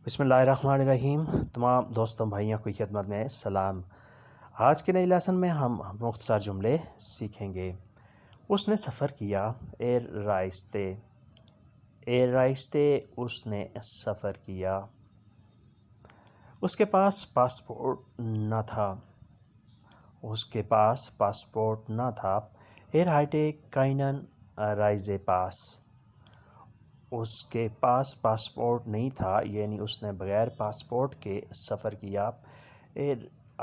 बिस्मिल्लाहिर्रहमानिर्रहीम। तमाम दोस्तों भाइयों की खिदमत में सलाम। आज के नए लेसन में हम मुख्तसर जुमले सीखेंगे। उसने सफ़र किया ए राइस्ते उसने सफ़र किया। उसके पास पासपोर्ट न था। हाइटे काइनन राइजे पास। उसके पास पासपोर्ट नहीं था, यानी उसने बग़ैर पासपोर्ट के सफ़र किया।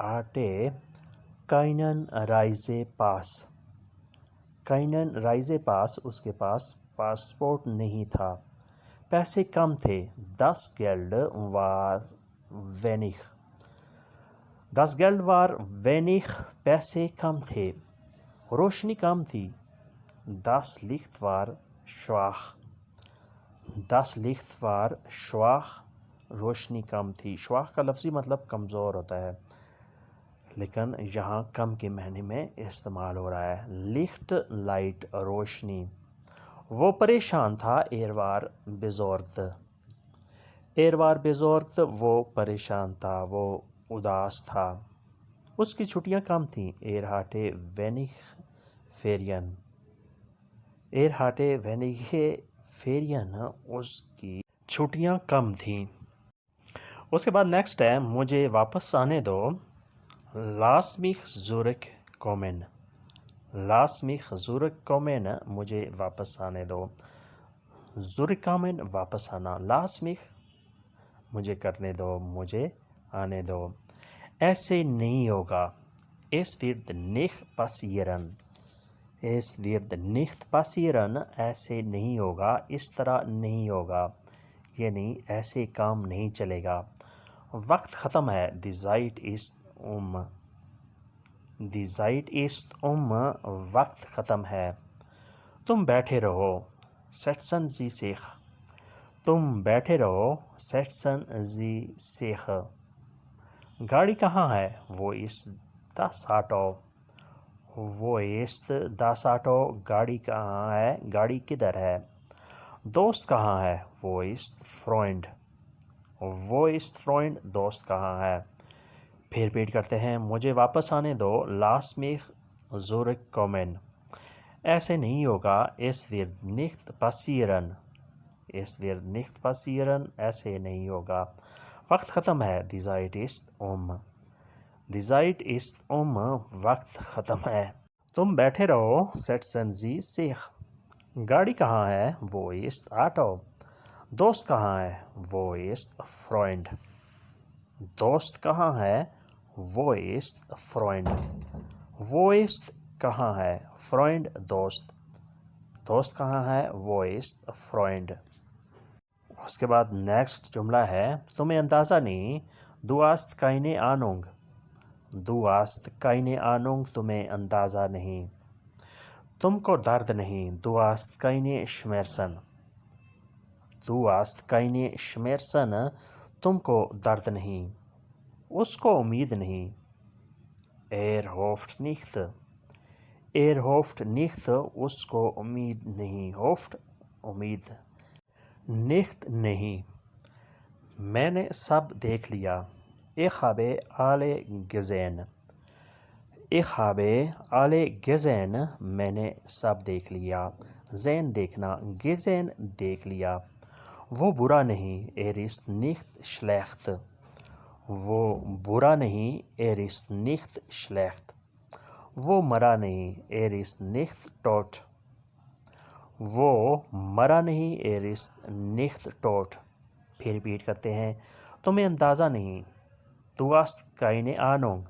आटे काइनन राइजे पास उसके पास पासपोर्ट नहीं था। पैसे कम थे। 10 गेल्ड वार वेनिग पैसे कम थे। रोशनी कम थी। 10 लिcht वार श्वाख रोशनी कम थी। श्वाख का लफ्ज़ी मतलब कमज़ोर होता है, लेकिन यहाँ कम के मायने में इस्तेमाल हो रहा है। लिख्ट लाइट रोशनी। वो परेशान था। एरवार बेज़ोर्गत वो परेशान था, वो उदास था। उसकी छुट्टियाँ कम थीं। हाटे वेनिगे फेरियन उसकी छुट्टियाँ कम थीं। उसके बाद नेक्स्ट है मुझे वापस आने दो। लास मिख ज़ुरिक कोमेन मुझे वापस आने दो। ज़ुरिक कोमेन वापस आना। लास मिख मुझे करने दो, मुझे आने दो। ऐसे नहीं होगा। Es wird nicht passieren ऐसे नहीं होगा, इस तरह नहीं होगा, यानी ऐसे काम नहीं चलेगा। वक्त ख़त्म है। Die Zeit ist वक्त ख़त्म है। तुम बैठे रहो। Setzen Sie sich तुम बैठे रहो। Setzen Sie sich गाड़ी कहाँ है? Wo ist das Auto गाड़ी कहाँ है? गाड़ी किधर है? दोस्त कहाँ है? Wo ist Freund दोस्त कहाँ है? फिर रिपीट करते हैं। मुझे वापस आने दो। Lass mich zurückkommen ऐसे नहीं होगा। Es wird nicht passieren ऐसे नहीं होगा। वक्त ख़त्म है। Die Zeit ist वक्त ख़त्म है। तुम बैठे रहो। Setzen Sie sich गाड़ी कहाँ है? Wo ist Auto दोस्त कहाँ है? Wo ist Freund दोस्त कहाँ है? Wo ist Freund कहाँ है? Freund दोस्त कहाँ है? Wo ist Freund उसके बाद नेक्स्ट जुमला है तुम्हें अंदाज़ा नहीं। Du hast keine Ahnung तुम्हें अंदाज़ा नहीं। तुमको दर्द नहीं। Du hast keine Schmerzen तुमको दर्द नहीं। उसको उम्मीद नहीं। Er hofft nicht उसको उम्मीद नहीं। hofft उम्मीद, nicht नहीं। मैंने सब देख लिया। Ich habe alle gesehen मैंने सब देख लिया। Sehen देखना, gesehen देख लिया। वो बुरा नहीं। Er ist nicht schlecht वो बुरा नहीं। Er ist nicht schlecht वो मरा नहीं। Er ist nicht tot वो मरा नहीं। Er ist nicht tot फिर रिपीट करते हैं। तुम्हें अंदाज़ा नहीं। Du hast keine Ahnung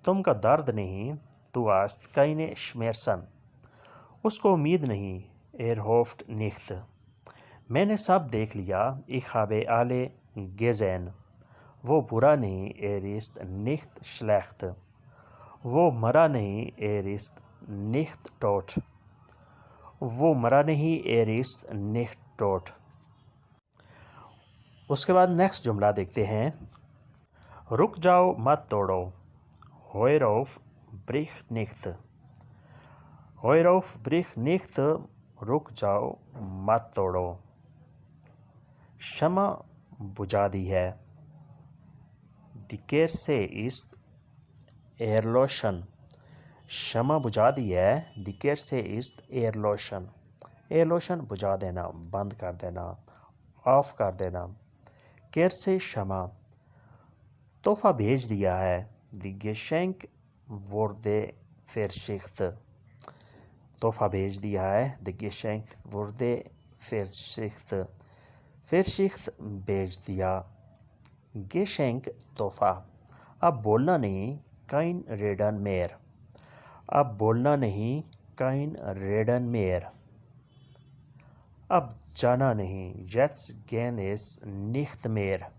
तुमका दर्द नहीं। Du hast keine Schmerzen उसको उम्मीद नहीं। Er hofft nicht मैंने सब देख लिया। Ich habe alle gesehen वो बुरा नहीं। Er ist nicht schlecht वो मरा नहीं। Er ist nicht tot वो मरा नहीं। Er ist nicht tot उसके बाद नेक्स्ट जुमला देखते हैं। रुक जाओ मत तोड़ो। Hör auf, brich nicht रुक जाओ मत तोड़ो। क्षमा بجھا دی ہے. Die Kerze ist erloschen. شمع بجھا دی ہے. Die Kerze ist erloschen. erloschen بجھا دینا، بند کر دینا، آف کر دینا. Kerze شمع. تحفہ بھیج دیا ہے. Die Geschenk wurde verschickt. تحفہ بھیج دیا ہے. Die Geschenk wurde verschickt. verschickt بھیج دیا. Geschenk تحفہ. اب بولنا نہیں، kein Reden mehr. اب بولنا نہیں، kein Reden mehr. اب جانا نہیں، jetzt gehen es nicht mehr.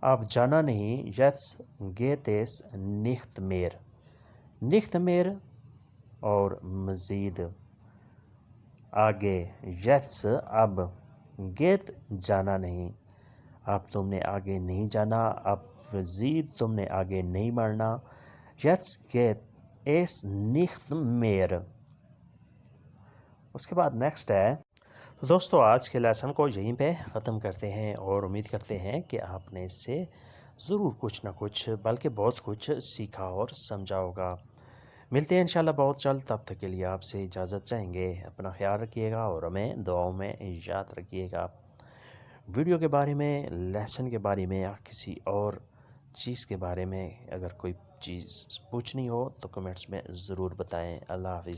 اب جانا نہیں، jetzt geht es nicht mehr. nicht mehr اور مزید. آگے jetzt اب. geht جانا نہیں، اب تم نے آگے نہیں جانا، اب مزید تم نے آگے نہیں بڑھنا. jetzt geht es nicht mehr. اس کے بعد نیکسٹ ہے. تو دوستو آج کے لیسن کو یہیں پہ ختم کرتے ہیں اور امید کرتے ہیں کہ آپ نے اس سے ضرور کچھ نہ کچھ بلکہ بہت کچھ سیکھا اور سمجھا ہوگا. ملتے ہیں انشاءاللہ بہت جلد. تب تک کے لیے آپ سے اجازت چاہیں گے. اپنا خیال رکھیے گا اور ہمیں دعاؤں میں یاد رکھیے گا. ویڈیو کے بارے میں، لیسن کے بارے میں یا کسی اور چیز کے بارے میں اگر کوئی چیز پوچھنی ہو تو کمنٹس میں ضرور بتائیں. اللہ حافظ.